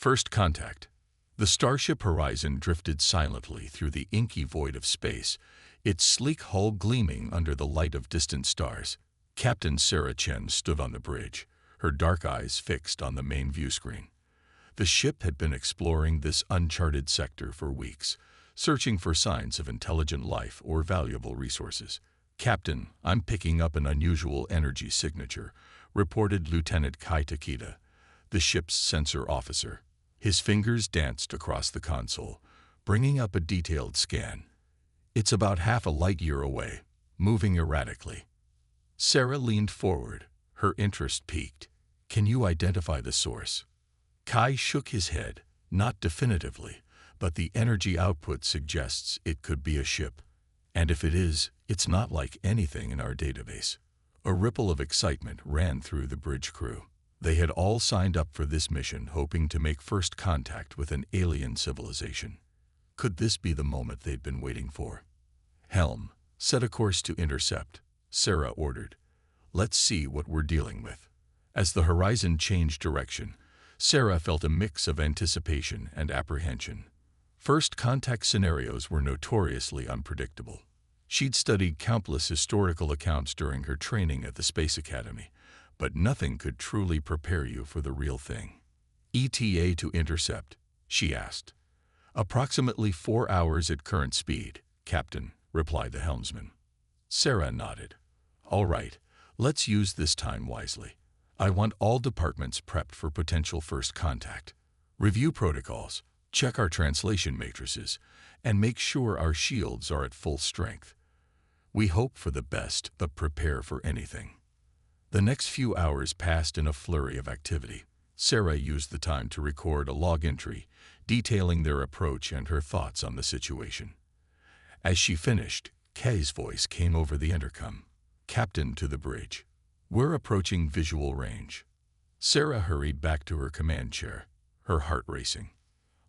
First contact. The starship Horizon drifted silently through the inky void of space, its sleek hull gleaming under the light of distant stars. Captain Sarah Chen stood on the bridge, her dark eyes fixed on the main view screen. The ship had been exploring this uncharted sector for weeks, searching for signs of intelligent life or valuable resources. "Captain, I'm picking up an unusual energy signature," reported Lieutenant Kai Takeda, the ship's sensor officer. His fingers danced across the console, bringing up a detailed scan. "It's about half a light year away, moving erratically." Sarah leaned forward, her interest piqued. "Can you identify the source?" Kai shook his head, not definitively, but the energy output suggests it could be a ship. "And if it is, it's not like anything in our database." A ripple of excitement ran through the bridge crew. They had all signed up for this mission hoping to make first contact with an alien civilization. Could this be the moment they'd been waiting for? "Helm, set a course to intercept," Sarah ordered. "Let's see what we're dealing with." As the Horizon changed direction, Sarah felt a mix of anticipation and apprehension. First contact scenarios were notoriously unpredictable. She'd studied countless historical accounts during her training at the Space Academy, but nothing could truly prepare you for the real thing. "ETA to intercept?" she asked. "Approximately 4 hours at current speed, Captain," replied the helmsman. Sarah nodded. "All right, let's use this time wisely. I want all departments prepped for potential first contact. Review protocols, check our translation matrices, and make sure our shields are at full strength. We hope for the best, but prepare for anything." The next few hours passed in a flurry of activity. Sarah used the time to record a log entry, detailing their approach and her thoughts on the situation. As she finished, Kay's voice came over the intercom. "Captain to the bridge. We're approaching visual range." Sarah hurried back to her command chair, her heart racing.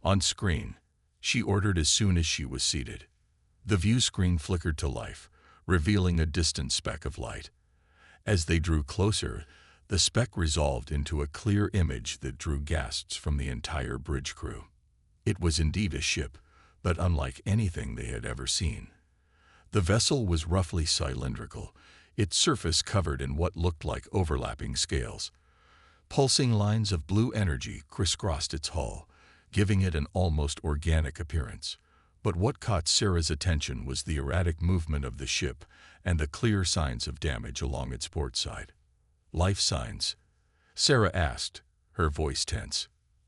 "On screen," she ordered as soon as she was seated. The view screen flickered to life, revealing a distant speck of light. As they drew closer, the speck resolved into a clear image that drew gasps from the entire bridge crew. It was indeed a ship, but unlike anything they had ever seen. The vessel was roughly cylindrical, its surface covered in what looked like overlapping scales. Pulsing lines of blue energy crisscrossed its hull, giving it an almost organic appearance. But what caught Sarah's attention was the erratic movement of the ship and the clear signs of damage along its port side. "Life signs?" Sarah asked, her voice tense.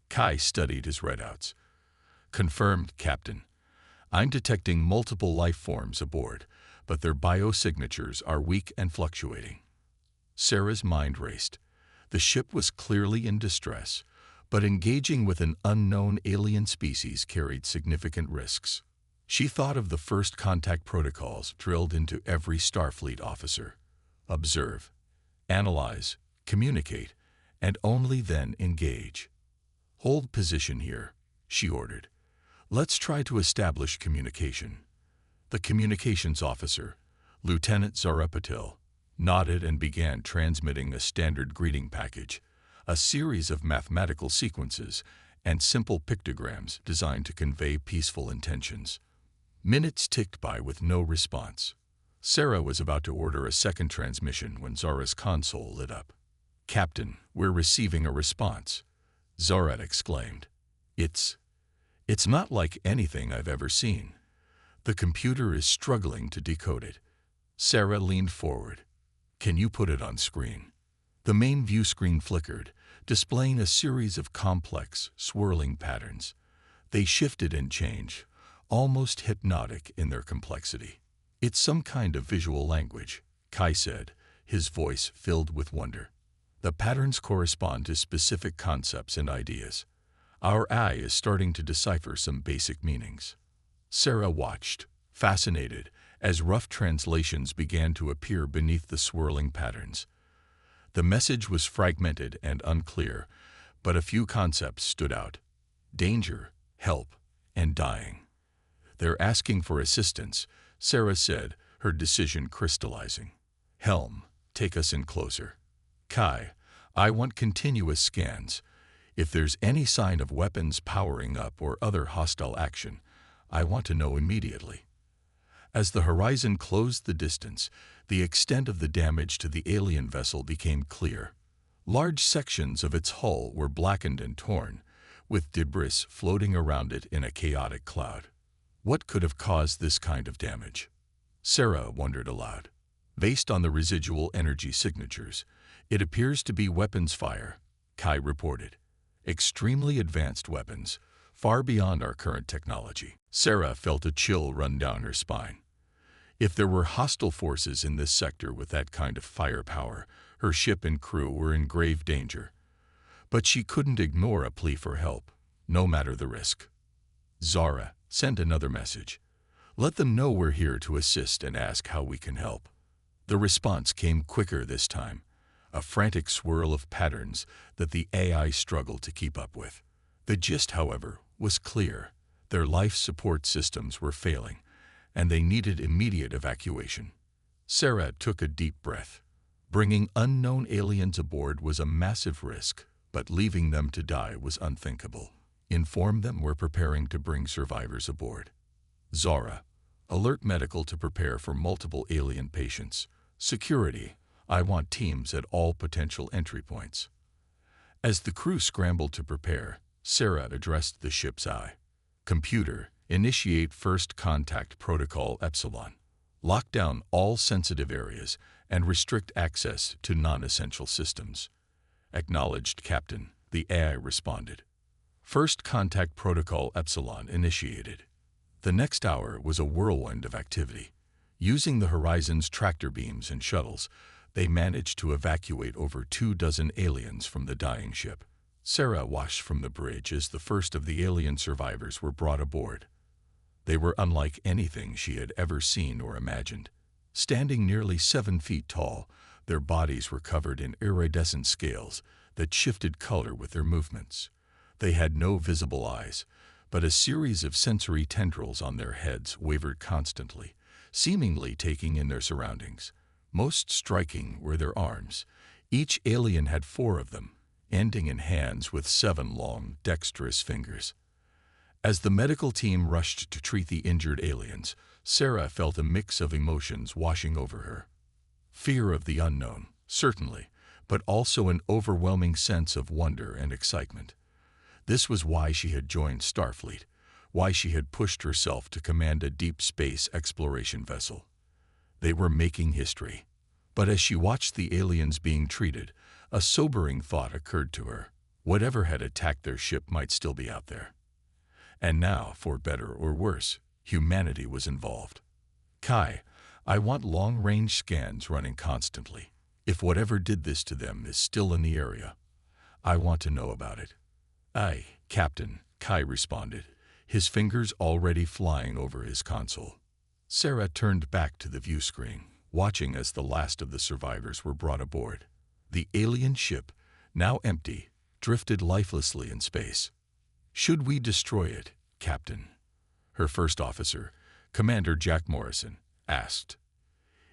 Kai studied his readouts. "Confirmed, Captain. I'm detecting multiple life forms aboard, but their biosignatures are weak and fluctuating." Sarah's mind raced. The ship was clearly in distress, but engaging with an unknown alien species carried significant risks. She thought of the first contact protocols drilled into every Starfleet officer. Observe, analyze, communicate, and only then engage. "Hold position here," she ordered. "Let's try to establish communication." The communications officer, Lieutenant Zarapatil, nodded and began transmitting a standard greeting package, a series of mathematical sequences and simple pictograms designed to convey peaceful intentions. Minutes ticked by with no response. Sarah was about to order a second transmission when Zara's console lit up. "Captain, we're receiving a response," Zara exclaimed. It's not like anything I've ever seen. The computer is struggling to decode it." Sarah leaned forward. "Can you put it on screen?" The main view screen flickered, displaying a series of complex, swirling patterns. They shifted and changed, almost hypnotic in their complexity. "It's some kind of visual language," Kai said, his voice filled with wonder. "The patterns correspond to specific concepts and ideas. Our eye is starting to decipher some basic meanings." Sarah watched, fascinated, as rough translations began to appear beneath the swirling patterns. The message was fragmented and unclear, but a few concepts stood out: danger, help, and dying. "They're asking for assistance," Sarah said, her decision crystallizing. "Helm, take us in closer." "Kai, I want continuous scans. If there's any sign of weapons powering up or other hostile action, I want to know immediately. As the horizon closed the distance, the extent of the damage to the alien vessel became clear. Large sections of its hull were blackened and torn, with debris floating around it in a chaotic cloud. What could have caused this kind of damage? Sarah wondered aloud. Based on the residual energy signatures, it appears to be weapons fire, Kai reported. Extremely advanced weapons, far beyond our current technology. Sarah felt a chill run down her spine. If there were hostile forces in this sector with that kind of firepower, her ship and crew were in grave danger. But she couldn't ignore a plea for help, no matter the risk. Zara sent another message. Let them know we're here to assist and ask how we can help. The response came quicker this time, a frantic swirl of patterns that the AI struggled to keep up with. The gist, however, was clear. Their life support systems were failing, and they needed immediate evacuation. Sarah took a deep breath. Bringing unknown aliens aboard was a massive risk, but leaving them to die was unthinkable. Inform them we're preparing to bring survivors aboard. Zara, alert medical to prepare for multiple alien patients. Security, I want teams at all potential entry points. As the crew scrambled to prepare, Sarah addressed the ship's eye. Computer, initiate first contact protocol Epsilon. Lock down all sensitive areas and restrict access to non-essential systems. Acknowledged, Captain, the AI responded. First contact protocol Epsilon initiated. The next hour was a whirlwind of activity. Using the Horizon's tractor beams and shuttles, they managed to evacuate over 24 aliens from the dying ship. Sarah watched from the bridge as the first of the alien survivors were brought aboard. They were unlike anything she had ever seen or imagined. Standing nearly 7 feet tall, their bodies were covered in iridescent scales that shifted color with their movements. They had no visible eyes, but a series of sensory tendrils on their heads wavered constantly, seemingly taking in their surroundings. Most striking were their arms. Each alien had 4 of them, ending in hands with 7 long, dexterous fingers. As the medical team rushed to treat the injured aliens, Sarah felt a mix of emotions washing over her. Fear of the unknown, certainly, but also an overwhelming sense of wonder and excitement. This was why she had joined Starfleet, why she had pushed herself to command a deep space exploration vessel. They were making history. But as she watched the aliens being treated, a sobering thought occurred to her. Whatever had attacked their ship might still be out there. And now, for better or worse, humanity was involved. Kai, I want long-range scans running constantly. If whatever did this to them is still in the area, I want to know about it. Aye, Captain, Kai responded, his fingers already flying over his console. Sarah turned back to the view screen, watching as the last of the survivors were brought aboard. The alien ship, now empty, drifted lifelessly in space. Should we destroy it, Captain? Her first officer, Commander Jack Morrison, asked.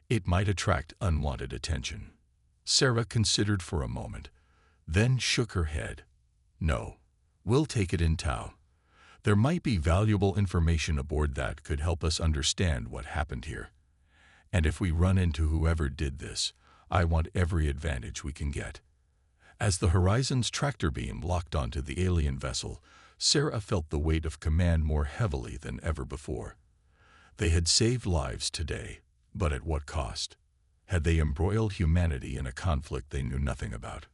It might attract unwanted attention. Sarah considered for a moment, then shook her head. No, we'll take it in tow. There might be valuable information aboard that could help us understand what happened here. And if we run into whoever did this, I want every advantage we can get. As the Horizon's tractor beam locked onto the alien vessel, Sarah felt the weight of command more heavily than ever before. They had saved lives today, but at what cost? Had they embroiled humanity in a conflict they knew nothing about?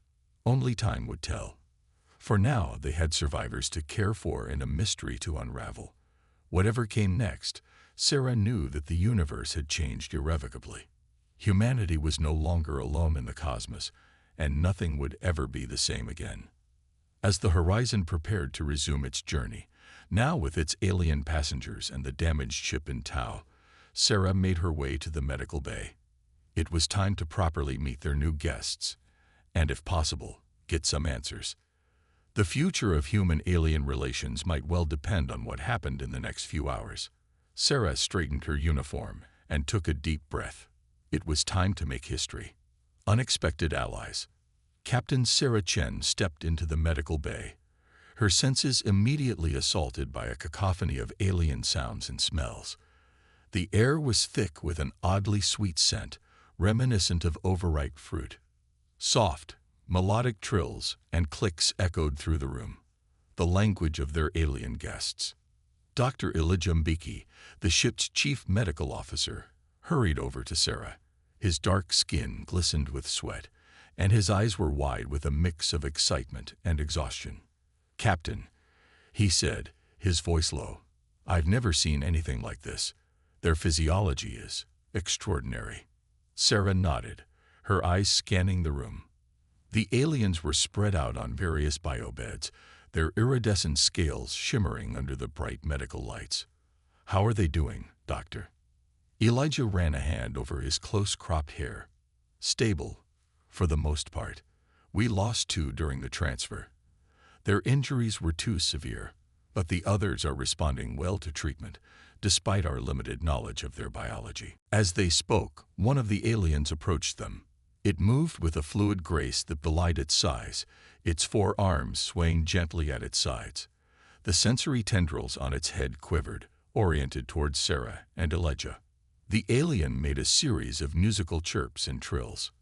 Only time would tell. For now, they had survivors to care for and a mystery to unravel. Whatever came next, Sarah knew that the universe had changed irrevocably. Humanity was no longer alone in the cosmos, and nothing would ever be the same again. As the Horizon prepared to resume its journey, now with its alien passengers and the damaged ship in tow, Sarah made her way to the medical bay. It was time to properly meet their new guests, and if possible, get some answers. The future of human-alien relations might well depend on what happened in the next few hours. Sarah straightened her uniform and took a deep breath. It was time to make history. Unexpected allies. Captain Sarah Chen stepped into the medical bay, her senses immediately assaulted by a cacophony of alien sounds and smells. The air was thick with an oddly sweet scent, reminiscent of overripe fruit. Soft, melodic trills and clicks echoed through the room, the language of their alien guests. Dr. Elijah Mbeki, the ship's chief medical officer, hurried over to Sarah. His dark skin glistened with sweat, and his eyes were wide with a mix of excitement and exhaustion. "Captain," he said, his voice low, "I've never seen anything like this. Their physiology is extraordinary." Sarah nodded, her eyes scanning the room. The aliens were spread out on various biobeds, their iridescent scales shimmering under the bright medical lights. "How are they doing, Doctor?" Elijah ran a hand over his close-cropped hair. "Stable, for the most part. We lost 2 during the transfer. Their injuries were too severe, but the others are responding well to treatment, despite our limited knowledge of their biology." As they spoke, one of the aliens approached them. It moved with a fluid grace that belied its size, its 4 arms swaying gently at its sides. The sensory tendrils on its head quivered, oriented towards Sarah and Elijah. The alien made a series of musical chirps and trills.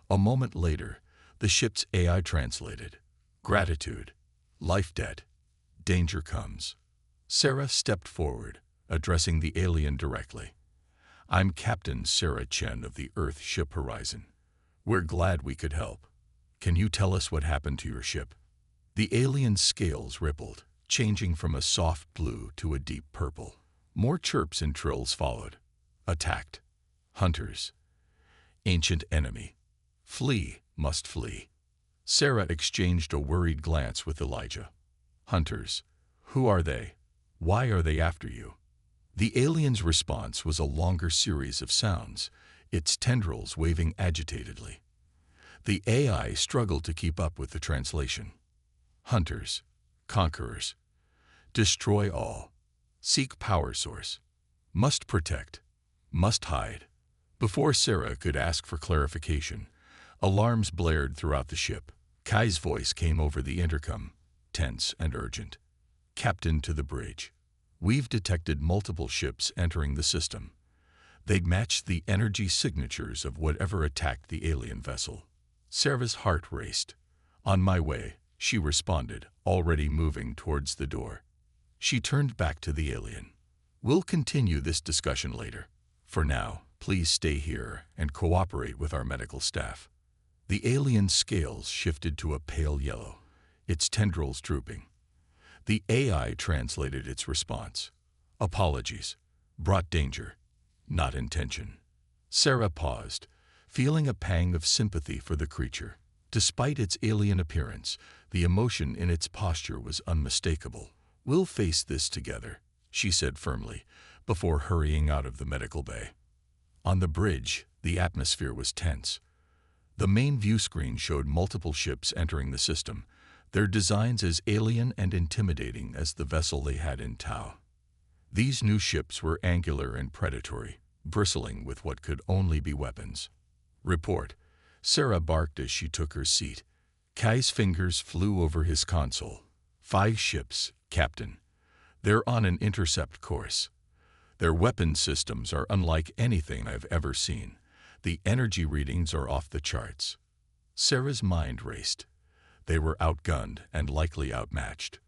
A moment later, the ship's AI translated, "Gratitude, life debt, danger comes." Sarah stepped forward, addressing the alien directly. "I'm Captain Sarah Chen of the Earth ship Horizon. We're glad we could help. Can you tell us what happened to your ship?" The alien's scales rippled, changing from a soft blue to a deep purple. More chirps and trills followed. "Attacked. Hunters. Ancient enemy. Flee, must flee." Sarah exchanged a worried glance with Elijah. "Hunters. Who are they? Why are they after you?" The alien's response was a longer series of sounds, its tendrils waving agitatedly. The AI struggled to keep up with the translation. "Hunters. Conquerors. Destroy all. Seek power source. Must protect. Must hide." Before Sarah could ask for clarification, alarms blared throughout the ship. Kai's voice came over the intercom, tense and urgent. "Captain to the bridge. We've detected multiple ships entering the system. They'd matched the energy signatures of whatever attacked the alien vessel." Sarah's heart raced. "On my way," she responded, already moving towards the door. She turned back to the alien. "We'll continue this discussion later. For now, please stay here and cooperate with our medical staff." The alien's scales shifted to a pale yellow, its tendrils drooping. The AI translated its response. "Apologies. Brought danger. Not intention." Sarah paused, feeling a pang of sympathy for the creature. Despite its alien appearance, the emotion in its posture was unmistakable. "We'll face this together," she said firmly, before hurrying out of the medical bay. On the bridge, the atmosphere was tense. The main view screen showed multiple ships entering the system, their designs as alien and intimidating as the vessel they had in tow. These new ships were angular and predatory, bristling with what could only be weapons. "Report," Sarah barked as she took her seat. Kai's fingers flew over his console. "5 ships, Captain. They're on an intercept course. Their weapon systems are unlike anything I've ever seen. The energy readings are off the charts." Sarah's mind raced. They were outgunned and likely outmatched.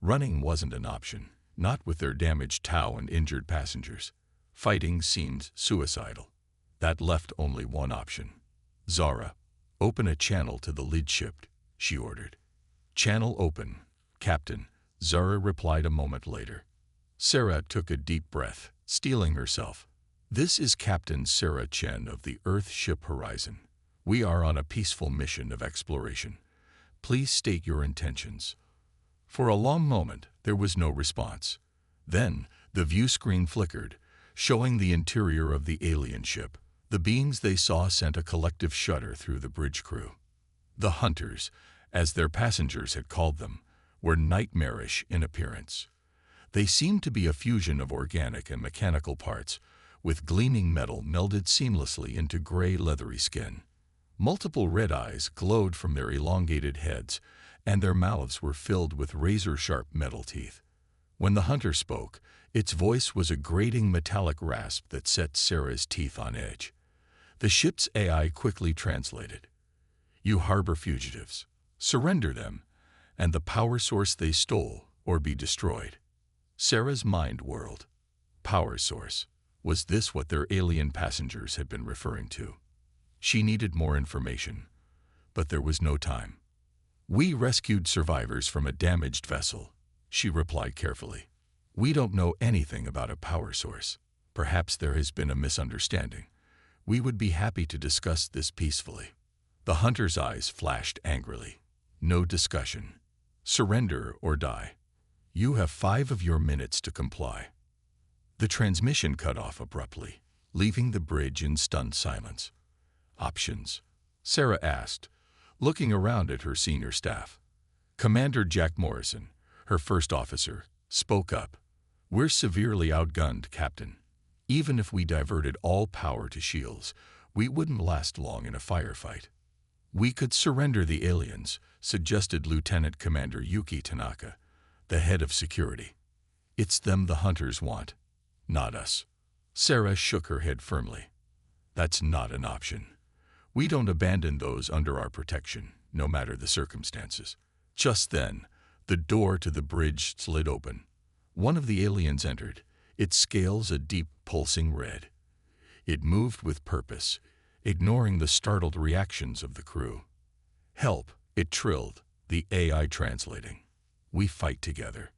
Running wasn't an option, not with their damaged tow and injured passengers. Fighting seemed suicidal. That left only one option. "Zara, open a channel to the lead ship," she ordered. "Channel open, Captain," Zara replied a moment later. Sarah took a deep breath, steeling herself. "This is Captain Sarah Chen of the Earth ship Horizon. We are on a peaceful mission of exploration. Please state your intentions." For a long moment, there was no response. Then, the view screen flickered, showing the interior of the alien ship. The beings they saw sent a collective shudder through the bridge crew. The Hunters, as their passengers had called them, were nightmarish in appearance. They seemed to be a fusion of organic and mechanical parts, with gleaming metal melded seamlessly into gray, leathery skin. Multiple red eyes glowed from their elongated heads, and their mouths were filled with razor-sharp metal teeth. When the hunter spoke, its voice was a grating metallic rasp that set Sarah's teeth on edge. The ship's AI quickly translated. "You harbor fugitives. Surrender them, and the power source they stole, or be destroyed." Sarah's mind whirled. Power source. Was this what their alien passengers had been referring to? She needed more information, but there was no time. "We rescued survivors from a damaged vessel," she replied carefully. "We don't know anything about a power source. Perhaps there has been a misunderstanding. We would be happy to discuss this peacefully." The hunter's eyes flashed angrily. "No discussion. Surrender or die. You have 5 of your minutes to comply." The transmission cut off abruptly, leaving the bridge in stunned silence. "Options?" Sarah asked, looking around at her senior staff. Commander Jack Morrison, her first officer, spoke up. "We're severely outgunned, Captain. Even if we diverted all power to shields, we wouldn't last long in a firefight." "We could surrender the aliens," suggested Lieutenant Commander Yuki Tanaka, the head of security. "It's them the hunters want, not us." Sarah shook her head firmly. "That's not an option. We don't abandon those under our protection, no matter the circumstances." Just then, the door to the bridge slid open. One of the aliens entered, its scales a deep, pulsing red. It moved with purpose, ignoring the startled reactions of the crew. "Help," it trilled, the AI translating. "We fight together."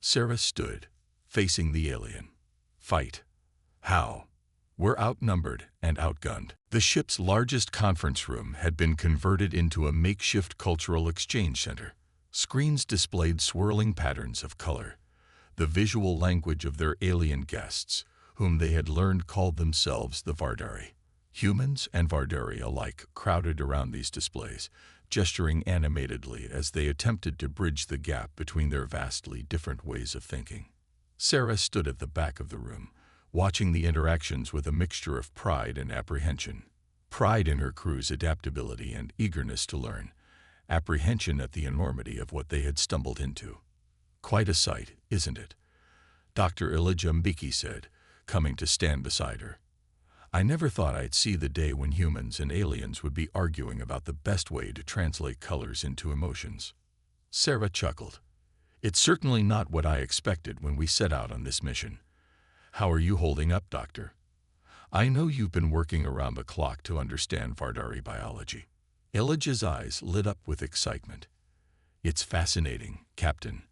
Sarah stood, facing the alien. "Fight? How? We're outnumbered and outgunned." The ship's largest conference room had been converted into a makeshift cultural exchange center. Screens displayed swirling patterns of color, the visual language of their alien guests, whom they had learned called themselves the Vardari. Humans and Vardari alike crowded around these displays, gesturing animatedly as they attempted to bridge the gap between their vastly different ways of thinking. Sarah stood at the back of the room, watching the interactions with a mixture of pride and apprehension. Pride in her crew's adaptability and eagerness to learn, apprehension at the enormity of what they had stumbled into. "Quite a sight, isn't it?" Dr. Elijah Mbiki said, coming to stand beside her. "I never thought I'd see the day when humans and aliens would be arguing about the best way to translate colors into emotions." Sarah chuckled. "It's certainly not what I expected when we set out on this mission. How are you holding up, Doctor? I know you've been working around the clock to understand Vardari biology." Elijah's eyes lit up with excitement. "It's fascinating, Captain.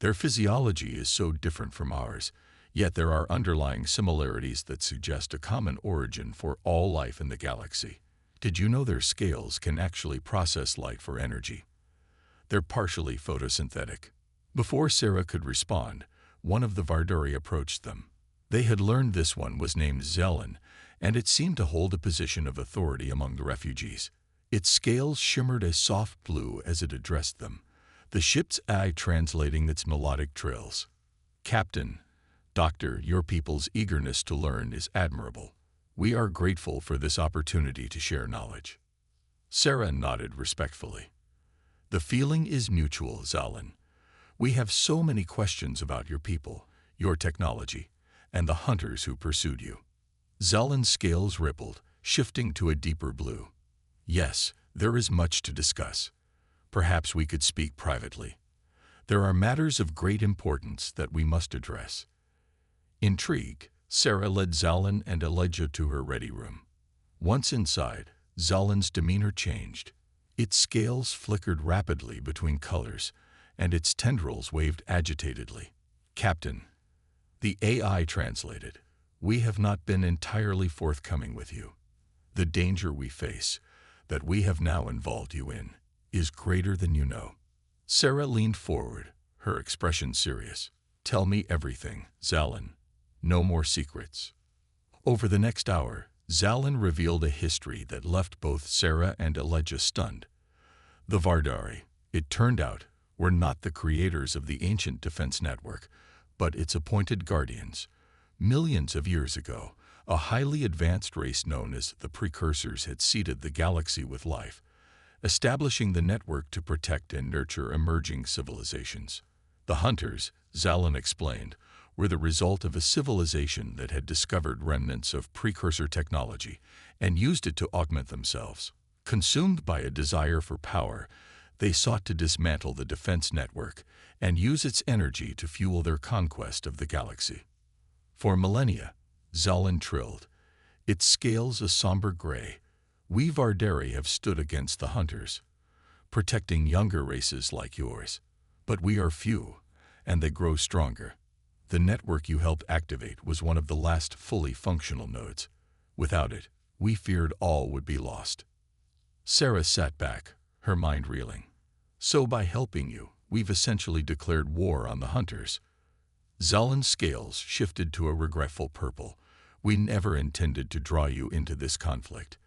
Their physiology is so different from ours, yet there are underlying similarities that suggest a common origin for all life in the galaxy. Did you know their scales can actually process light for energy? They're partially photosynthetic." Before Sarah could respond, one of the Vardari approached them. They had learned this one was named Zelen, and it seemed to hold a position of authority among the refugees. Its scales shimmered a soft blue as it addressed them, the ship's eye translating its melodic trills. "Captain, Doctor, your people's eagerness to learn is admirable. We are grateful for this opportunity to share knowledge." Sarah nodded respectfully. "The feeling is mutual, Zelen. We have so many questions about your people, your technology, and the hunters who pursued you." Zelen's scales rippled, shifting to a deeper blue. "Yes, there is much to discuss. Perhaps we could speak privately. There are matters of great importance that we must address." Intrigued, Sarah led Zelen and Elijah to her ready room. Once inside, Zelen's demeanor changed. Its scales flickered rapidly between colors, and its tendrils waved agitatedly. "Captain," the AI translated, "we have not been entirely forthcoming with you. The danger we face, that we have now involved you in, is greater than you know." Sarah leaned forward, her expression serious. "Tell me everything, Zelen. No more secrets." Over the next hour, Zelen revealed a history that left both Sarah and Elijah stunned. The Vardari, it turned out, were not the creators of the ancient defense network, but its appointed guardians. Millions of years ago, A highly advanced race known as the Precursors had seeded the galaxy with life, establishing the network to protect and nurture emerging civilizations. The Hunters, Zalin explained, were the result of a civilization that had discovered remnants of precursor technology and used it to augment themselves. Consumed by a desire for power, they sought to dismantle the defense network and use its energy to fuel their conquest of the galaxy. For millennia, Zalin trilled, its scales a somber gray, we Vardari have stood against the Hunters, protecting younger races like yours. But we are few, and they grow stronger. The network you helped activate was one of the last fully functional nodes. Without it, we feared all would be lost. Sarah sat back, her mind reeling. So by helping you, we've essentially declared war on the Hunters. Zalin's scales shifted to a regretful purple. We never intended to draw you into this conflict.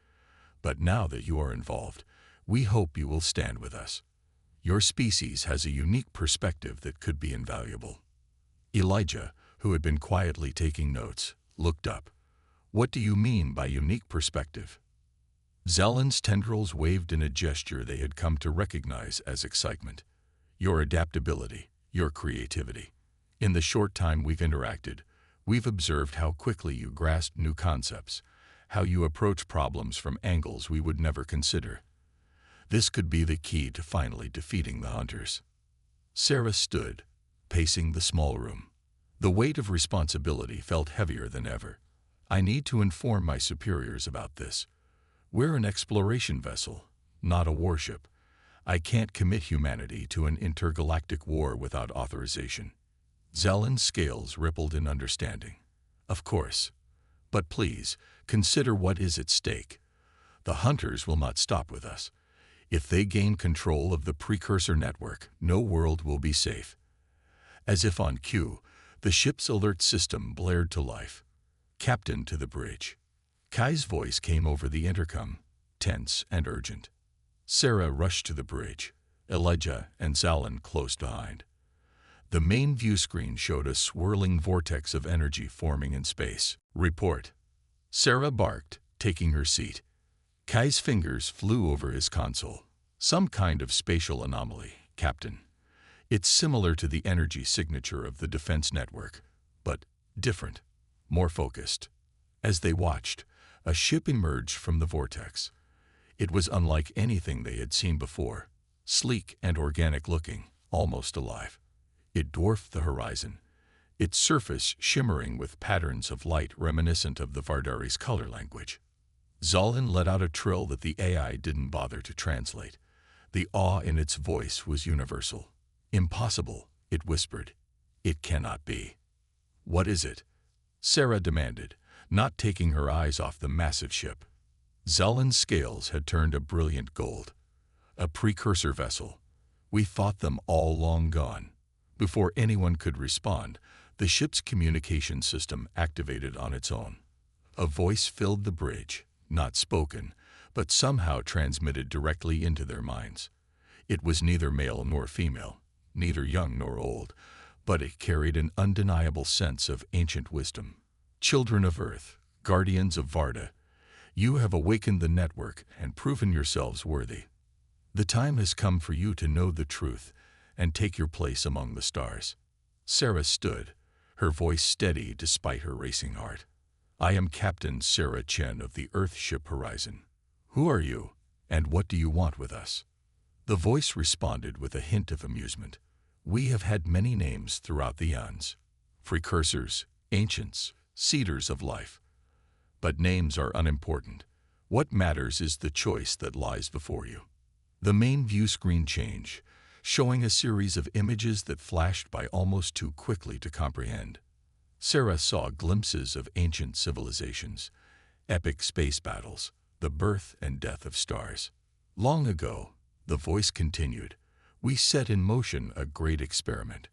But now that you are involved, we hope you will stand with us. Your species has a unique perspective that could be invaluable. Elijah, who had been quietly taking notes, looked up. What do you mean by unique perspective? Zalin's tendrils waved in a gesture they had come to recognize as excitement. Your adaptability, your creativity. In the short time we've interacted, we've observed how quickly you grasp new concepts, how you approach problems from angles we would never consider. This could be the key to finally defeating the Hunters. Sarah stood, pacing the small room. The weight of responsibility felt heavier than ever. I need to inform my superiors about this. We're an exploration vessel, not a warship. I can't commit humanity to an intergalactic war without authorization. Zalin's scales rippled in understanding. Of course. But please, consider what is at stake. The Hunters will not stop with us. If they gain control of the precursor network, no world will be safe. As if on cue, the ship's alert system blared to life. Captain to the bridge. Kai's voice came over the intercom, tense and urgent. Sarah rushed to the bridge, Elijah and Zalin close behind. The main view screen showed a swirling vortex of energy forming in space. Report. Sarah barked, taking her seat. Kai's fingers flew over his console. Some kind of spatial anomaly, Captain. It's similar to the energy signature of the defense network, but different, more focused. As they watched, a ship emerged from the vortex. It was unlike anything they had seen before, sleek and organic looking, almost alive. It dwarfed the horizon, its surface shimmering with patterns of light reminiscent of the Vardari's color language. Zalin let out a trill that the AI didn't bother to translate. The awe in its voice was universal. Impossible, it whispered. It cannot be. What is it? Sarah demanded, not taking her eyes off the massive ship. Zalin's scales had turned a brilliant gold. A precursor vessel. We thought them all long gone. Before anyone could respond, the ship's communication system activated on its own. A voice filled the bridge, not spoken, but somehow transmitted directly into their minds. It was neither male nor female, neither young nor old, but it carried an undeniable sense of ancient wisdom. Children of Earth, guardians of Varda, you have awakened the network and proven yourselves worthy. The time has come for you to know the truth and take your place among the stars. Sarah stood, her voice steady despite her racing heart. I am Captain Sarah Chen of the Earthship Horizon. Who are you, and what do you want with us? The voice responded with a hint of amusement. We have had many names throughout the eons. Precursors, ancients, seeders of life. But names are unimportant. What matters is the choice that lies before you. The main view screen changed, showing a series of images that flashed by almost too quickly to comprehend. Sarah saw glimpses of ancient civilizations, epic space battles, the birth and death of stars. Long ago, the voice continued, we set in motion a great experiment.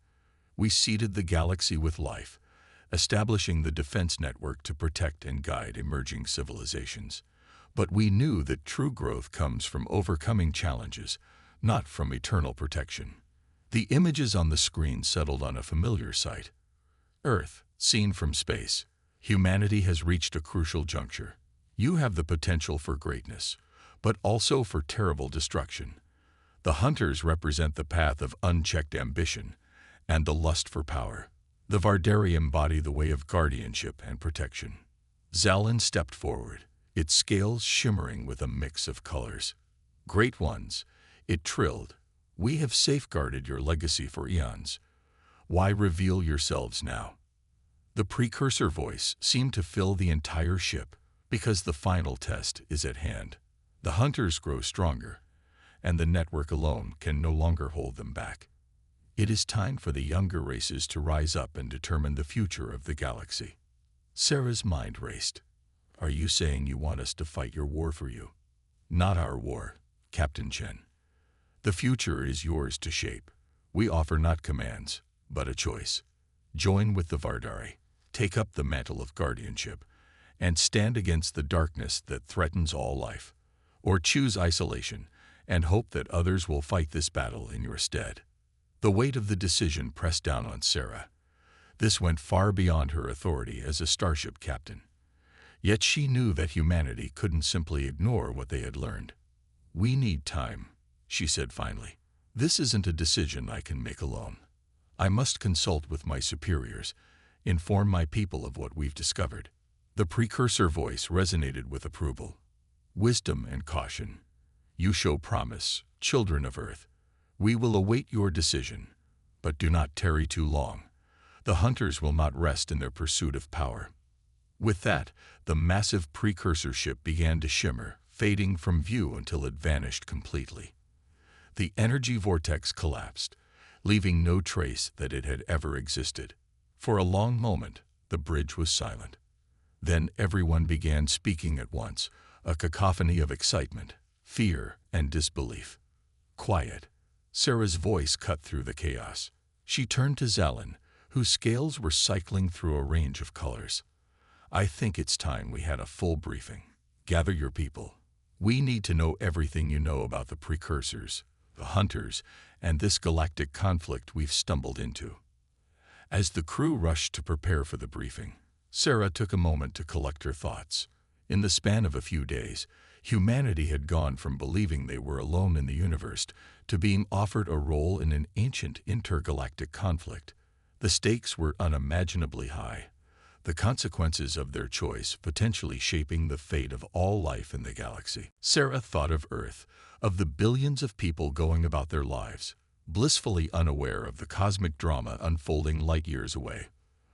We seeded the galaxy with life, establishing the defense network to protect and guide emerging civilizations. But we knew that true growth comes from overcoming challenges, not from eternal protection. The images on the screen settled on a familiar sight. Earth, seen from space, Humanity has reached a crucial juncture. You have the potential for greatness, but also for terrible destruction. The hunters represent the path of unchecked ambition and the lust for power. The Vardari embody the way of guardianship and protection. Zalin stepped forward, its scales shimmering with a mix of colors. Great ones, it trilled, we have safeguarded your legacy for eons. Why reveal yourselves now? The precursor voice seemed to fill the entire ship, because the final test is at hand. The hunters grow stronger, and the network alone can no longer hold them back. It is time for the younger races to rise up and determine the future of the galaxy. Sarah's mind raced. Are you saying you want us to fight your war for you? Not our war, Captain Chen. The future is yours to shape. We offer not commands, but a choice. Join with the Vardari, take up the mantle of guardianship, and stand against the darkness that threatens all life. Or choose isolation and hope that others will fight this battle in your stead. The weight of the decision pressed down on Sarah. This went far beyond her authority as a starship captain. Yet she knew that humanity couldn't simply ignore what they had learned. We need time, she said finally. This isn't a decision I can make alone. I must consult with my superiors, inform my people of what we've discovered. The precursor voice resonated with approval. Wisdom and caution. You show promise, children of Earth. We will await your decision, but do not tarry too long. The hunters will not rest in their pursuit of power. With that, the massive precursor ship began to shimmer, fading from view until it vanished completely. The energy vortex collapsed, leaving no trace that it had ever existed. For a long moment, the bridge was silent. Then everyone began speaking at once, a cacophony of excitement, fear, and disbelief. Quiet. Sarah's voice cut through the chaos. She turned to Zalin, whose scales were cycling through a range of colors. I think it's time we had a full briefing. Gather your people. We need to know everything you know about the precursors, the hunters, and this galactic conflict we've stumbled into. As the crew rushed to prepare for the briefing, Sarah took a moment to collect her thoughts. In the span of a few days, humanity had gone from believing they were alone in the universe to being offered a role in an ancient intergalactic conflict. The stakes were unimaginably high, the consequences of their choice potentially shaping the fate of all life in the galaxy. Sarah thought of Earth, of the billions of people going about their lives, blissfully unaware of the cosmic drama unfolding light years away.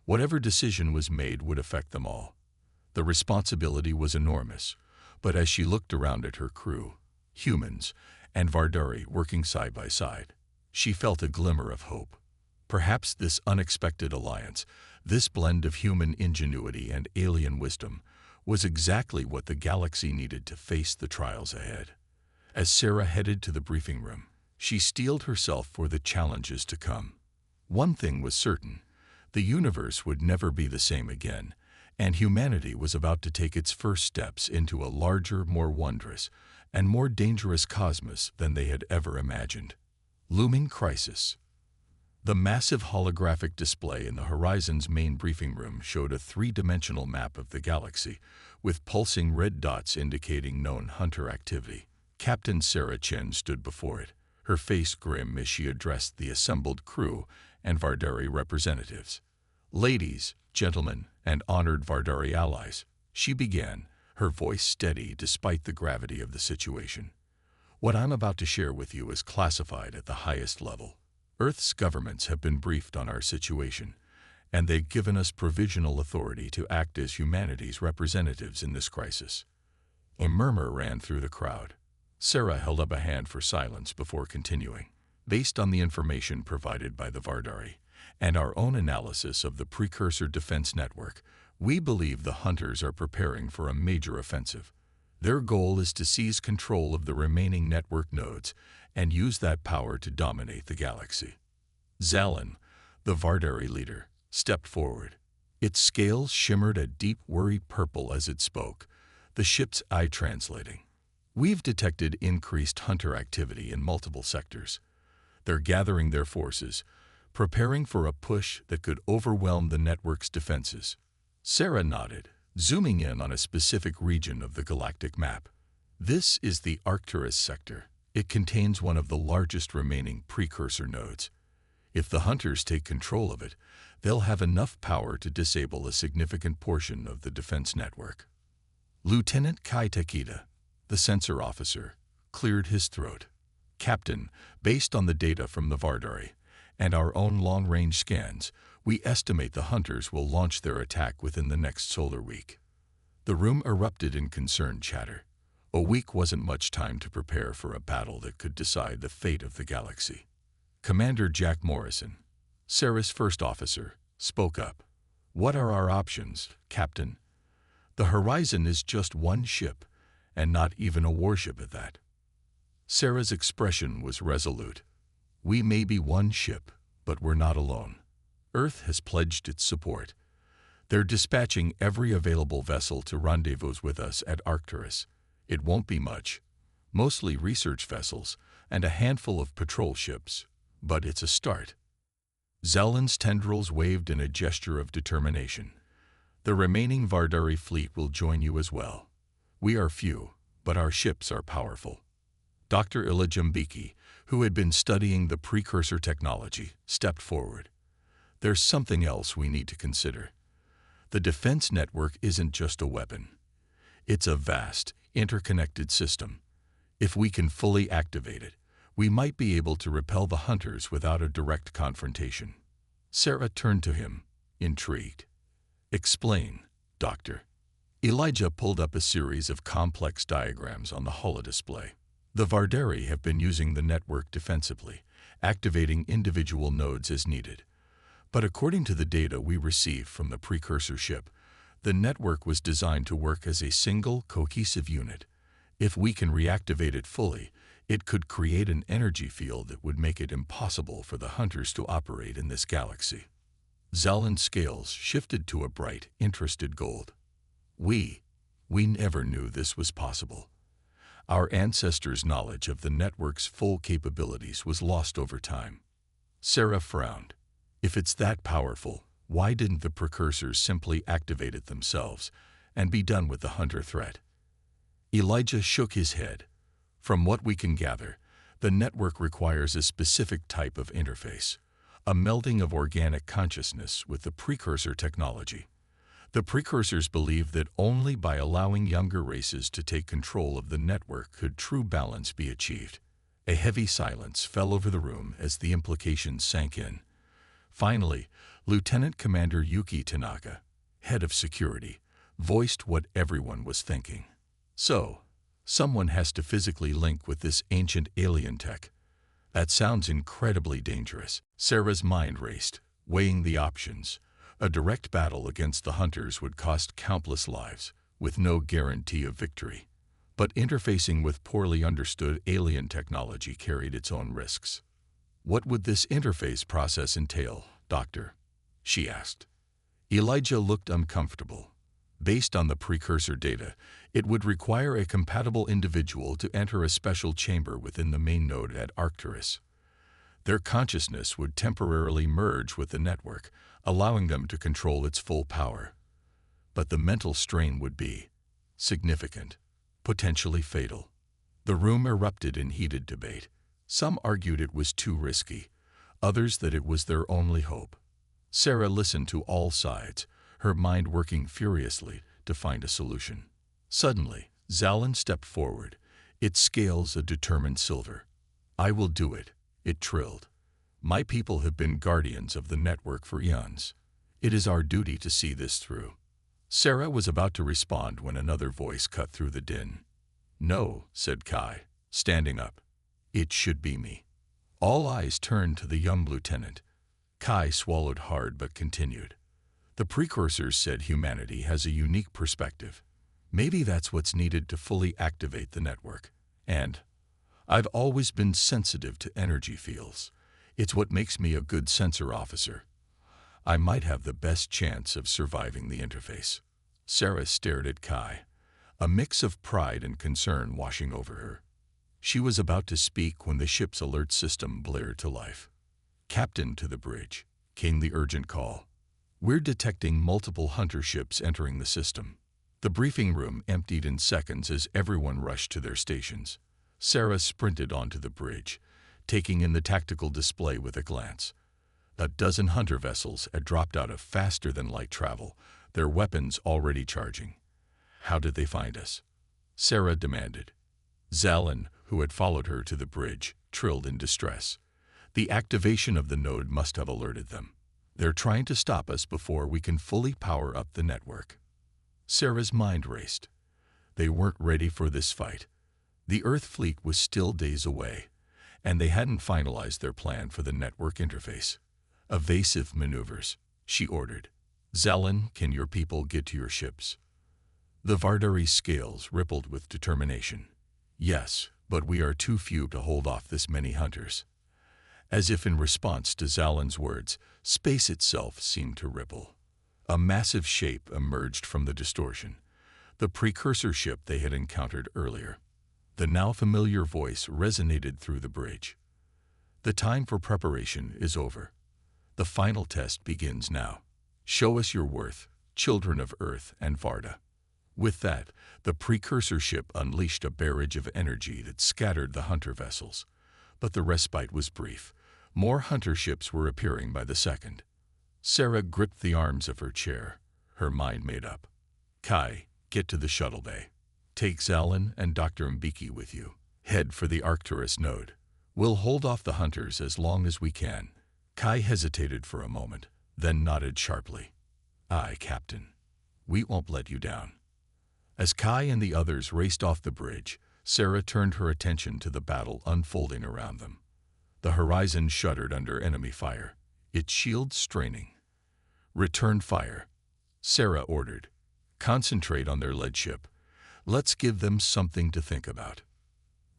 Whatever decision was made would affect them all. The responsibility was enormous, but as she looked around at her crew, humans and Vardari working side by side, she felt a glimmer of hope. Perhaps this unexpected alliance, this blend of human ingenuity and alien wisdom, was exactly what the galaxy needed to face the trials ahead. As Sarah headed to the briefing room, she steeled herself for the challenges to come. One thing was certain: the universe would never be the same again, and humanity was about to take its first steps into a larger, more wondrous, and more dangerous cosmos than they had ever imagined. Looming crisis. The massive holographic display in the Horizon's main briefing room showed a three-dimensional map of the galaxy, with pulsing red dots indicating known hunter activity. Captain Sarah Chen stood before it, her face grim as she addressed the assembled crew and Vardari representatives. Ladies, gentlemen, and honored Vardari allies, she began, her voice steady despite the gravity of the situation. What I'm about to share with you is classified at the highest level. Earth's governments have been briefed on our situation, and they've given us provisional authority to act as humanity's representatives in this crisis. A murmur ran through the crowd. Sarah held up a hand for silence before continuing. Based on the information provided by the Vardari and our own analysis of the precursor defense network, we believe the hunters are preparing for a major offensive. Their goal is to seize control of the remaining network nodes and use that power to dominate the galaxy. Zalin, the Vardari leader, stepped forward. Its scales shimmered a deep, worried purple as it spoke, the ship's eye translating. We've detected increased hunter activity in multiple sectors. They're gathering their forces, preparing for a push that could overwhelm the network's defenses. Sarah nodded, zooming in on a specific region of the galactic map. This is the Arcturus sector. It contains one of the largest remaining precursor nodes. If the hunters take control of it, they'll have enough power to disable a significant portion of the defense network. Lieutenant Kai Takeda, the sensor officer, cleared his throat. Captain, based on the data from the Vardari and our own long-range scans, we estimate the hunters will launch their attack within the next solar week. The room erupted in concerned chatter. A week wasn't much time to prepare for a battle that could decide the fate of the galaxy. Commander Jack Morrison, Sarah's first officer, spoke up. "What are our options, Captain? The Horizon is just one ship, and not even a warship at that." Sarah's expression was resolute. "We may be one ship, but we're not alone. Earth has pledged its support. They're dispatching every available vessel to rendezvous with us at Arcturus. It won't be much, mostly research vessels and a handful of patrol ships, but it's a start." Zellen's tendrils waved in a gesture of determination. "The remaining Vardari fleet will join you as well. We are few, but our ships are powerful." Dr. Ilajambiki, who had been studying the precursor technology, stepped forward. "There's something else we need to consider. The defense network isn't just a weapon. It's a vast, interconnected system. If we can fully activate it, we might be able to repel the hunters without a direct confrontation." Sarah turned to him, intrigued. "Explain, Doctor." Elijah pulled up a series of complex diagrams on the holodisplay. "The Vardari have been using the network defensively, activating individual nodes as needed. But according to the data we received from the precursor ship, the network was designed to work as a single, cohesive unit. If we can reactivate it fully, it could create an energy field that would make it impossible for the hunters to operate in this galaxy." Zellen's scales shifted to a bright, interested gold. We never knew this was possible. Our ancestors' knowledge of the network's full capabilities was lost over time." Sarah frowned. "If it's that powerful, why didn't the precursors simply activate it themselves and be done with the hunter threat?" Elijah shook his head. "From what we can gather, the network requires a specific type of interface, a melding of organic consciousness with the precursor technology. The precursors believe that only by allowing younger races to take control of the network could true balance be achieved." A heavy silence fell over the room as the implications sank in. Finally, Lieutenant Commander Yuki Tanaka, head of security, voiced what everyone was thinking. "So, someone has to physically link with this ancient alien tech. That sounds incredibly dangerous." Sarah's mind raced, weighing the options. A direct battle against the hunters would cost countless lives, with no guarantee of victory. But interfacing with poorly understood alien technology carried its own risks. "What would this interface process entail, Doctor?" she asked. Elijah looked uncomfortable. "Based on the precursor data, it would require a compatible individual to enter a special chamber within the main node at Arcturus. Their consciousness would temporarily merge with the network, allowing them to control its full power. But the mental strain would be significant, potentially fatal." The room erupted in heated debate. Some argued it was too risky, others that it was their only hope. Sarah listened to all sides, her mind working furiously to find a solution. Suddenly, Zalin stepped forward, its scales a determined silver. "I will do it," it trilled. "My people have been guardians of the network for eons. It is our duty to see this through." Sarah was about to respond when another voice cut through the din. "No," said Kai, standing up. "It should be me." All eyes turned to the young lieutenant. Kai swallowed hard but continued. "The precursors said humanity has a unique perspective. Maybe that's what's needed to fully activate the network. And I've always been sensitive to energy fields. It's what makes me a good sensor officer. I might have the best chance of surviving the interface." Sarah stared at Kai, a mix of pride and concern washing over her. She was about to speak when the ship's alert system blared to life. "Captain, to the bridge," came the urgent call. We're detecting multiple hunter ships entering the system. The briefing room emptied in seconds as everyone rushed to their stations. Sarah sprinted onto the bridge, taking in the tactical display with a glance. A dozen hunter vessels had dropped out of faster-than-light travel, their weapons already charging. How did they find us? Sarah demanded. Zalin, who had followed her to the bridge, trilled in distress. The activation of the node must have alerted them. They're trying to stop us before we can fully power up the network. Sarah's mind raced. They weren't ready for this fight. The Earth fleet was still days away, and they hadn't finalized their plan for the network interface. Evasive maneuvers, she ordered. Zalin, can your people get to your ships? The Vardari scales rippled with determination. Yes, but we are too few to hold off this many hunters. As if in response to Zalin's words, space itself seemed to ripple. A massive shape emerged from the distortion, the precursor ship they had encountered earlier. The now familiar voice resonated through the bridge. The time for preparation is over. The final test begins now. Show us your worth, children of Earth and Varda. With that, the precursor ship unleashed a barrage of energy that scattered the hunter vessels. But the respite was brief. More hunter ships were appearing by the second. Sarah gripped the arms of her chair, her mind made up. Kai, get to the shuttle bay. Take Zalin and Dr. Mbiki with you. Head for the Arcturus node. We'll hold off the hunters as long as we can. Kai hesitated for a moment, then nodded sharply. Aye, Captain. We won't let you down. As Kai and the others raced off the bridge, Sarah turned her attention to the battle unfolding around them. The horizon shuddered under enemy fire, its shields straining. Return fire, Sarah ordered. Concentrate on their lead ship. Let's give them something to think about.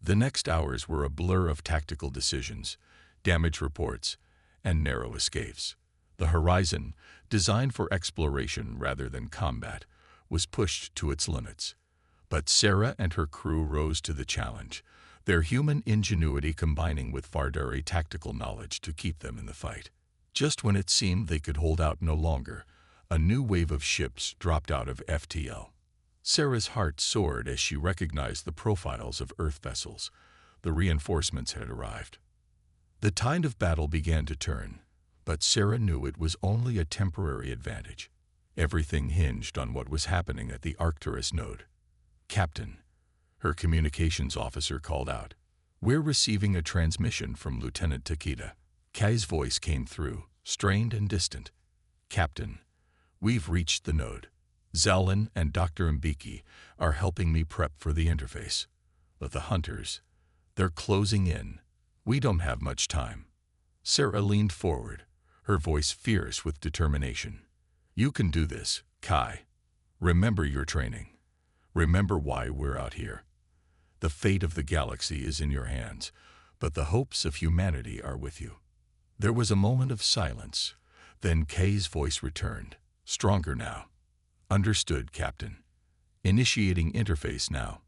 The next hours were a blur of tactical decisions, damage reports, and narrow escapes. The horizon, designed for exploration rather than combat, was pushed to its limits. But Sarah and her crew rose to the challenge, their human ingenuity combining with Vardari tactical knowledge to keep them in the fight. Just when it seemed they could hold out no longer, a new wave of ships dropped out of FTL. Sarah's heart soared as she recognized the profiles of Earth vessels. The reinforcements had arrived. The tide of battle began to turn, but Sarah knew it was only a temporary advantage. Everything hinged on what was happening at the Arcturus node. Captain, her communications officer called out. We're receiving a transmission from Lieutenant Takeda. Kai's voice came through, strained and distant. Captain, we've reached the node. Zalin and Dr. Mbiki are helping me prep for the interface. But the hunters, they're closing in. We don't have much time. Sarah leaned forward, her voice fierce with determination. You can do this, Kai. Remember your training. Remember why we're out here. The fate of the galaxy is in your hands, but the hopes of humanity are with you. There was a moment of silence. Then Kai's voice returned, stronger now. Understood, Captain. Initiating interface now.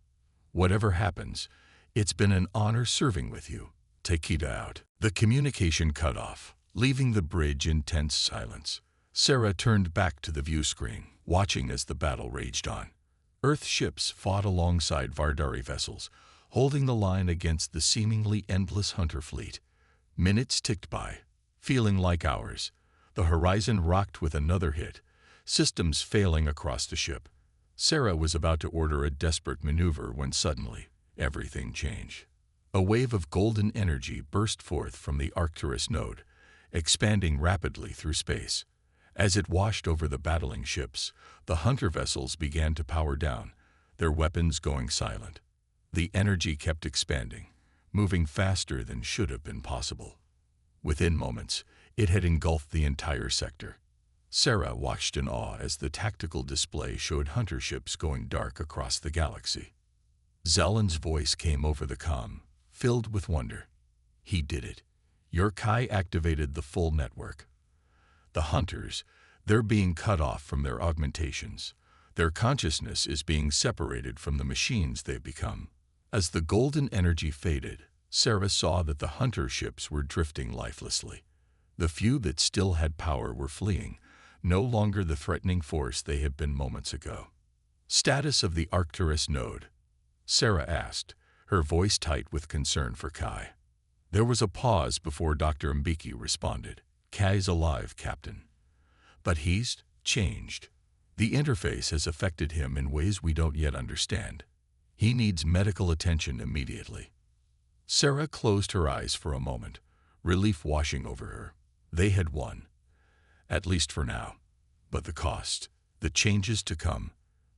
Whatever happens, it's been an honor serving with you. Takeda out. The communication cut off, leaving the bridge in tense silence. Sarah turned back to the view screen, watching as the battle raged on. Earth ships fought alongside Vardari vessels, holding the line against the seemingly endless hunter fleet. Minutes ticked by, feeling like hours. The horizon rocked with another hit, systems failing across the ship. Sarah was about to order a desperate maneuver when suddenly, everything changed. A wave of golden energy burst forth from the Arcturus node, expanding rapidly through space. As it washed over the battling ships, the hunter vessels began to power down, their weapons going silent. The energy kept expanding, moving faster than should have been possible. Within moments, it had engulfed the entire sector. Sarah watched in awe as the tactical display showed hunter ships going dark across the galaxy. Zalin's voice came over the comm, filled with wonder. He did it. Your Kai activated the full network. The hunters, they're being cut off from their augmentations. Their consciousness is being separated from the machines they've become. As the golden energy faded, Sarah saw that the hunter ships were drifting lifelessly. The few that still had power were fleeing, no longer the threatening force they had been moments ago. "Status of the Arcturus node?" Sarah asked, her voice tight with concern for Kai. There was a pause before Dr. Mbiki responded. "Kai's alive, Captain. But he's changed. The interface has affected him in ways we don't yet understand. He needs medical attention immediately." Sarah closed her eyes for a moment, relief washing over her. They had won, at least for now. But the cost, the changes to come,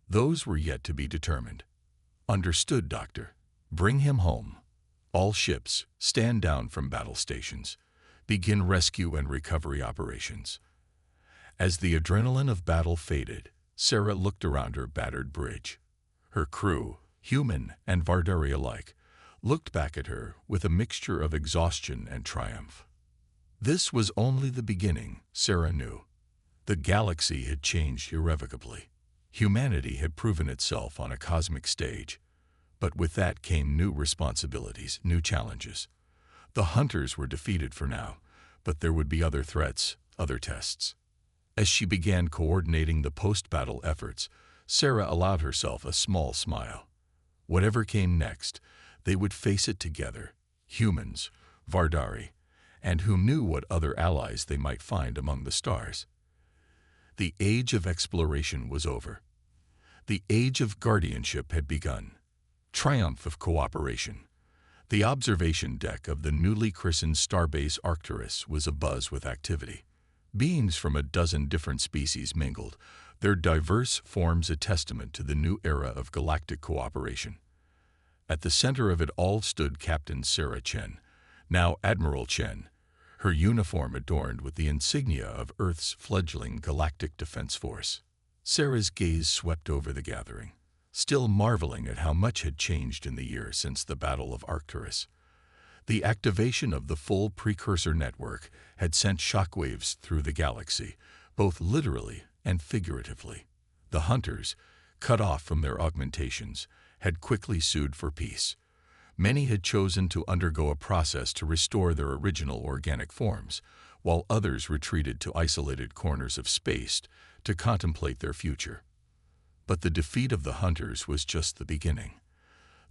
those were yet to be determined. "Understood, Doctor. Bring him home. All ships, stand down from battle stations. Begin rescue and recovery operations." As the adrenaline of battle faded, Sarah looked around her battered bridge. Her crew, human and Vardari alike, looked back at her with a mixture of exhaustion and triumph. This was only the beginning, Sarah knew. The galaxy had changed irrevocably. Humanity had proven itself on a cosmic stage. But with that came new responsibilities, new challenges. The hunters were defeated for now, but there would be other threats, other tests. As she began coordinating the post-battle efforts, Sarah allowed herself a small smile. Whatever came next, they would face it together, humans, Vardari, and who knew what other allies they might find among the stars. The age of exploration was over. The age of guardianship had begun. Triumph of cooperation. The observation deck of the newly christened starbase Arcturus was abuzz with activity. Beings from a dozen different species mingled, their diverse forms a testament to the new era of galactic cooperation. At the center of it all stood Captain Sarah Chen, now Admiral Chen, her uniform adorned with the insignia of Earth's fledgling galactic defense force. Sarah's gaze swept over the gathering, still marveling at how much had changed in the year since the Battle of Arcturus. The activation of the full precursor network had sent shockwaves through the galaxy, both literally and figuratively. The hunters, cut off from their augmentations, had quickly sued for peace. Many had chosen to undergo a process to restore their original organic forms, while others retreated to isolated corners of space to contemplate their future. But the defeat of the hunters was just the beginning.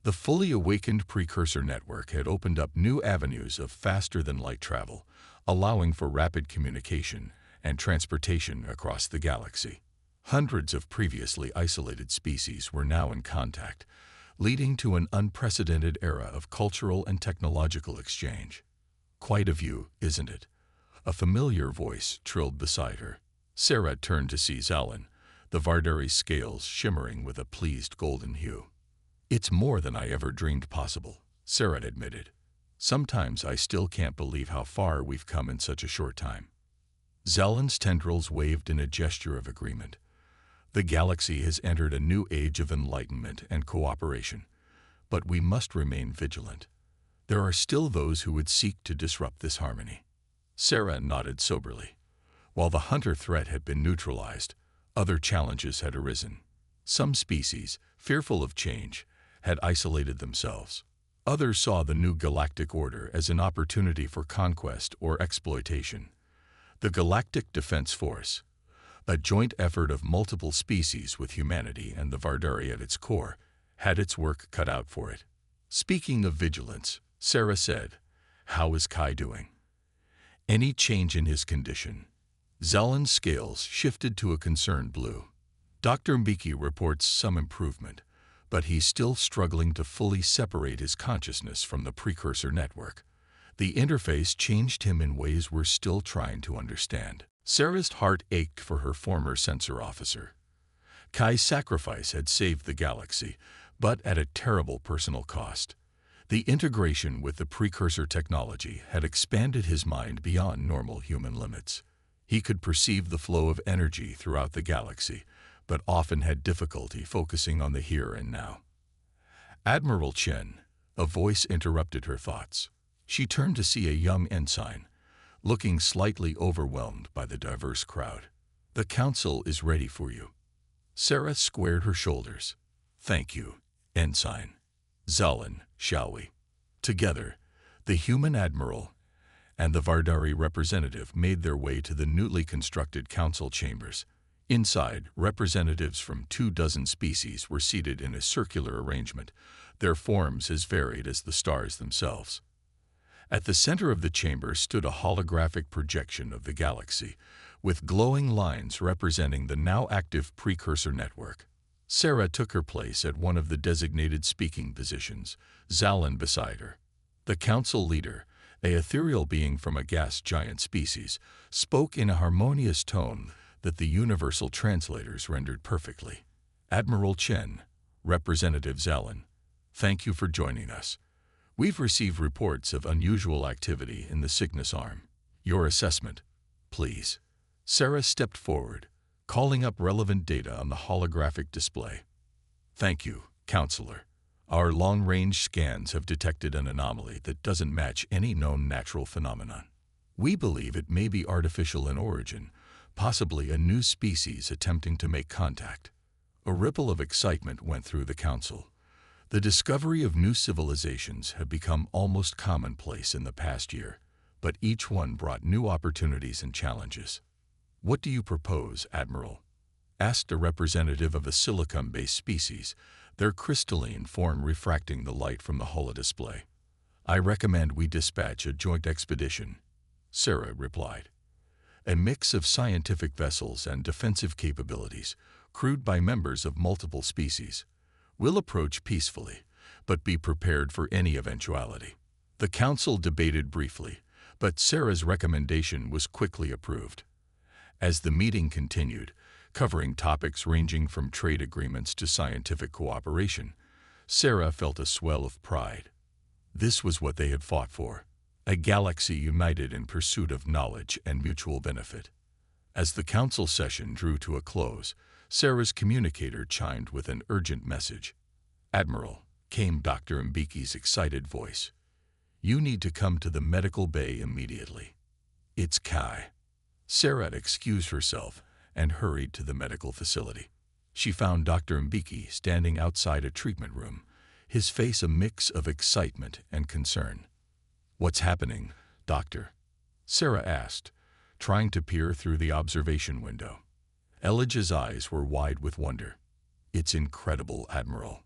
The fully awakened precursor network had opened up new avenues of faster-than-light travel, allowing for rapid communication and transportation across the galaxy. Hundreds of previously isolated species were now in contact, leading to an unprecedented era of cultural and technological exchange. "Quite a view, isn't it?" A familiar voice trilled beside her. Sarah turned to see Zalin, the Vardari scales shimmering with a pleased golden hue. "It's more than I ever dreamed possible," Sarah admitted. "Sometimes I still can't believe how far we've come in such a short time." Zalin's tendrils waved in a gesture of agreement. The galaxy has entered a new age of enlightenment and cooperation, but we must remain vigilant. There are still those who would seek to disrupt this harmony. Sarah nodded soberly. While the hunter threat had been neutralized, other challenges had arisen. Some species, fearful of change, had isolated themselves. Others saw the new galactic order as an opportunity for conquest or exploitation. The Galactic Defense Force, a joint effort of multiple species with humanity and the Vardari at its core, had its work cut out for it. Speaking of vigilance, Sarah said, "How is Kai doing? Any change in his condition?" Zalin's scales shifted to a concerned blue. "Dr. Mbiki reports some improvement, but he's still struggling to fully separate his consciousness from the precursor network. The interface changed him in ways we're still trying to understand." Sarah's heart ached for her former sensor officer. Kai's sacrifice had saved the galaxy, but at a terrible personal cost. The integration with the precursor technology had expanded his mind beyond normal human limits. He could perceive the flow of energy throughout the galaxy, but often had difficulty focusing on the here and now. "Admiral Chen," a voice interrupted her thoughts. She turned to see a young ensign, looking slightly overwhelmed by the diverse crowd. "The council is ready for you." Sarah squared her shoulders. "Thank you, Ensign. Zalin, shall we?" Together, the human admiral and the Vardari representative made their way to the newly constructed council chambers. Inside, representatives from 24 species were seated in a circular arrangement, their forms as varied as the stars themselves. At the center of the chamber stood a holographic projection of the galaxy, with glowing lines representing the now active precursor network. Sarah took her place at one of the designated speaking positions, Zalin beside her. The council leader, an ethereal being from a gas giant species, spoke in a harmonious tone that the universal translators rendered perfectly. Admiral Chen, Representative Zalin, thank you for joining us. We've received reports of unusual activity in the Cygnus arm. Your assessment, please. Sarah stepped forward, calling up relevant data on the holographic display. Thank you, Counselor. Our long-range scans have detected an anomaly that doesn't match any known natural phenomenon. We believe it may be artificial in origin, possibly a new species attempting to make contact. A ripple of excitement went through the council. The discovery of new civilizations had become almost commonplace in the past year, but each one brought new opportunities and challenges. What do you propose, Admiral? Asked a representative of a silicon-based species, their crystalline form refracting the light from the holodisplay. I recommend we dispatch a joint expedition, Sarah replied. A mix of scientific vessels and defensive capabilities, crewed by members of multiple species. We'll approach peacefully, but be prepared for any eventuality. The council debated briefly, but Sarah's recommendation was quickly approved. As the meeting continued, covering topics ranging from trade agreements to scientific cooperation, Sarah felt a swell of pride. This was what they had fought for, a galaxy united in pursuit of knowledge and mutual benefit. As the council session drew to a close, Sarah's communicator chimed with an urgent message. Admiral, came Dr. Mbiki's excited voice. You need to come to the medical bay immediately. It's Kai. Sarah excused herself and hurried to the medical facility. She found Dr. Mbiki standing outside a treatment room, his face a mix of excitement and concern. What's happening, Doctor? Sarah asked, trying to peer through the observation window. Elijah's eyes were wide with wonder. It's incredible, Admiral.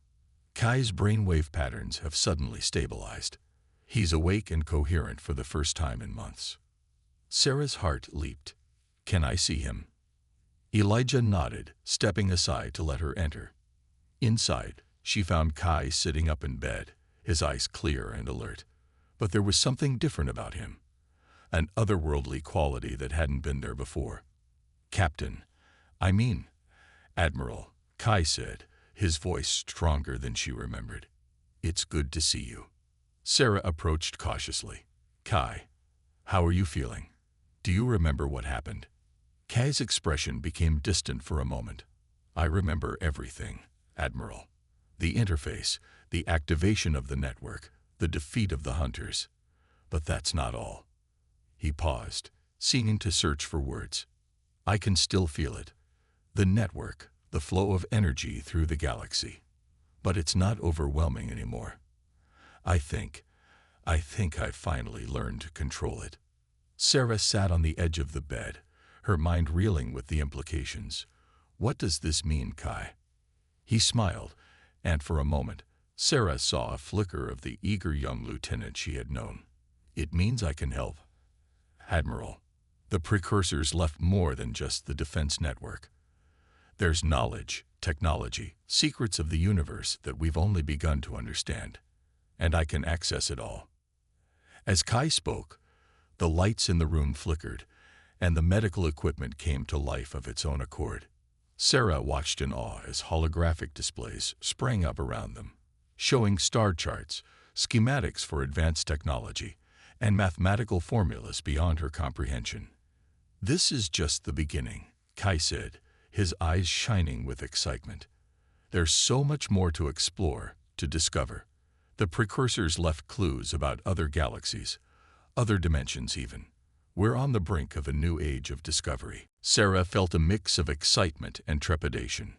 Kai's brainwave patterns have suddenly stabilized. He's awake and coherent for the first time in months. Sarah's heart leaped. Can I see him? Elijah nodded, stepping aside to let her enter. Inside, she found Kai sitting up in bed, his eyes clear and alert. But there was something different about him, an otherworldly quality that hadn't been there before. Admiral, Kai said, his voice stronger than she remembered. It's good to see you. Sarah approached cautiously. Kai, how are you feeling? Do you remember what happened? Kai's expression became distant for a moment. I remember everything, Admiral. The interface, the activation of the network, the defeat of the hunters. But that's not all. He paused, seeming to search for words. I can still feel it. The network, the flow of energy through the galaxy. But it's not overwhelming anymore. I think I finally learned to control it. Sarah sat on the edge of the bed, her mind reeling with the implications. What does this mean, Kai? He smiled, and for a moment, Sarah saw a flicker of the eager young lieutenant she had known. It means I can help. Admiral, the precursors left more than just the defense network. There's knowledge, technology, secrets of the universe that we've only begun to understand, and I can access it all. As Kai spoke, the lights in the room flickered, and the medical equipment came to life of its own accord. Sarah watched in awe as holographic displays sprang up around them, showing star charts, schematics for advanced technology, and mathematical formulas beyond her comprehension. This is just the beginning, Kai said, his eyes shining with excitement. There's so much more to explore, to discover. The precursors left clues about other galaxies, other dimensions even. We're on the brink of a new age of discovery. Sarah felt a mix of excitement and trepidation.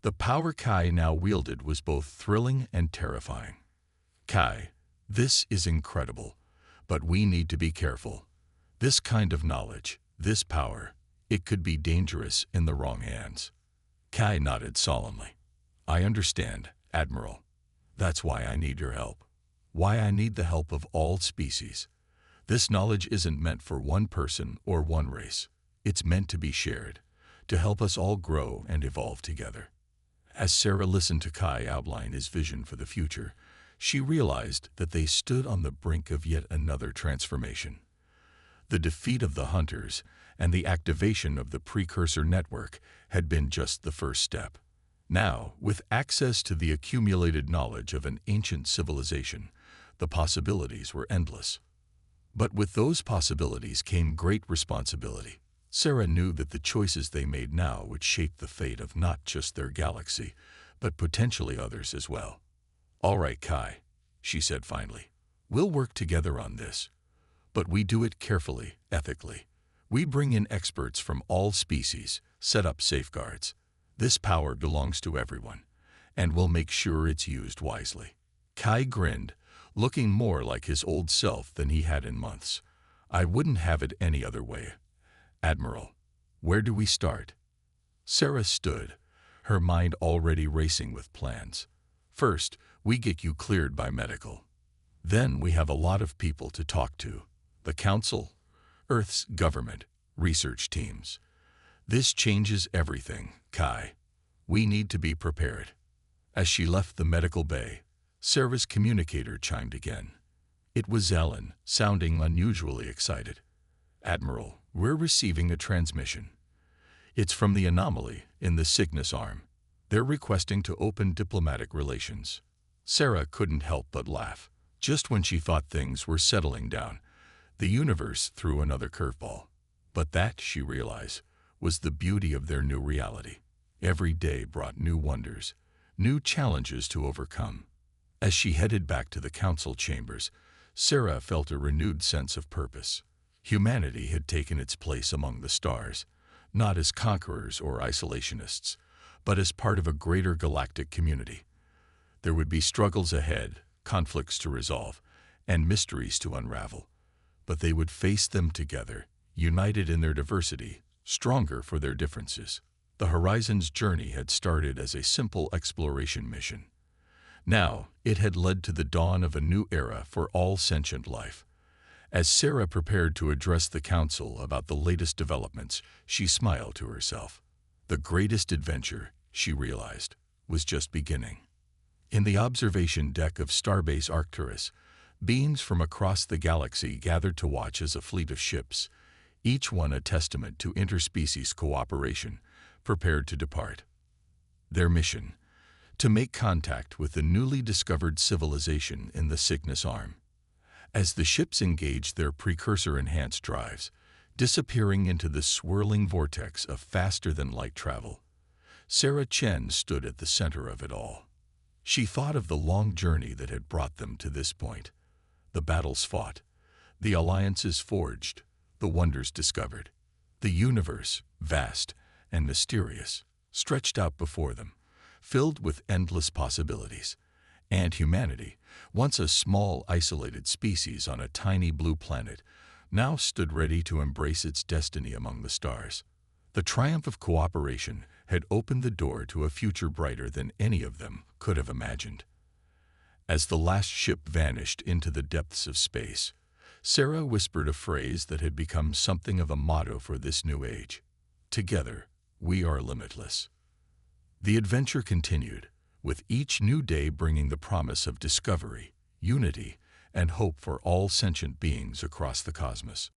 The power Kai now wielded was both thrilling and terrifying. Kai, this is incredible, But we need to be careful. This kind of knowledge, this power, it could be dangerous in the wrong hands. Kai nodded solemnly. I understand, Admiral. That's why I need your help. Why I need the help of all species. This knowledge isn't meant for one person or one race. It's meant to be shared, to help us all grow and evolve together. As Sarah listened to Kai outline his vision for the future, she realized that they stood on the brink of yet another transformation. The defeat of the hunters and the activation of the precursor network had been just the first step. Now, with access to the accumulated knowledge of an ancient civilization, the possibilities were endless. But with those possibilities came great responsibility. Sarah knew that the choices they made now would shape the fate of not just their galaxy, but potentially others as well. All right, Kai, she said finally. We'll work together on this. But we do it carefully, ethically. We bring in experts from all species, set up safeguards. This power belongs to everyone, and we'll make sure it's used wisely. Kai grinned, looking more like his old self than he had in months. I wouldn't have it any other way. Admiral, where do we start? Sarah stood, her mind already racing with plans. First, we get you cleared by medical. Then we have a lot of people to talk to. The Council, Earth's government, research teams. This changes everything, Kai. We need to be prepared. As she left the medical bay, Sarah's communicator chimed again. It was Ellen, sounding unusually excited. Admiral, we're receiving a transmission. It's from the anomaly in the Cygnus arm. They're requesting to open diplomatic relations. Sarah couldn't help but laugh. Just when she thought things were settling down, the universe threw another curveball. But that, she realized, was the beauty of their new reality. Every day brought new wonders, new challenges to overcome. As she headed back to the council chambers, Sarah felt a renewed sense of purpose. Humanity had taken its place among the stars, not as conquerors or isolationists, but as part of a greater galactic community. There would be struggles ahead, conflicts to resolve, and mysteries to unravel. But they would face them together, united in their diversity, stronger for their differences. The Horizon's journey had started as a simple exploration mission. Now, it had led to the dawn of a new era for all sentient life. As Sarah prepared to address the council about the latest developments, she smiled to herself. The greatest adventure, she realized, was just beginning. In the observation deck of Starbase Arcturus, beings from across the galaxy gathered to watch as a fleet of ships, each one a testament to interspecies cooperation, prepared to depart. Their mission: to make contact with the newly discovered civilization in the Cygnus arm. As the ships engaged their precursor-enhanced drives, disappearing into the swirling vortex of faster-than-light travel, Sarah Chen stood at the center of it all. She thought of the long journey that had brought them to this point. The battles fought, the alliances forged, the wonders discovered. The universe, vast and mysterious, stretched out before them, filled with endless possibilities. And humanity, once a small, isolated species on a tiny blue planet, now stood ready to embrace its destiny among the stars. The triumph of cooperation had opened the door to a future brighter than any of them could have imagined. As the last ship vanished into the depths of space, Sarah whispered a phrase that had become something of a motto for this new age. Together, we are limitless. The adventure continued, with each new day bringing the promise of discovery, unity, and hope for all sentient beings across the cosmos.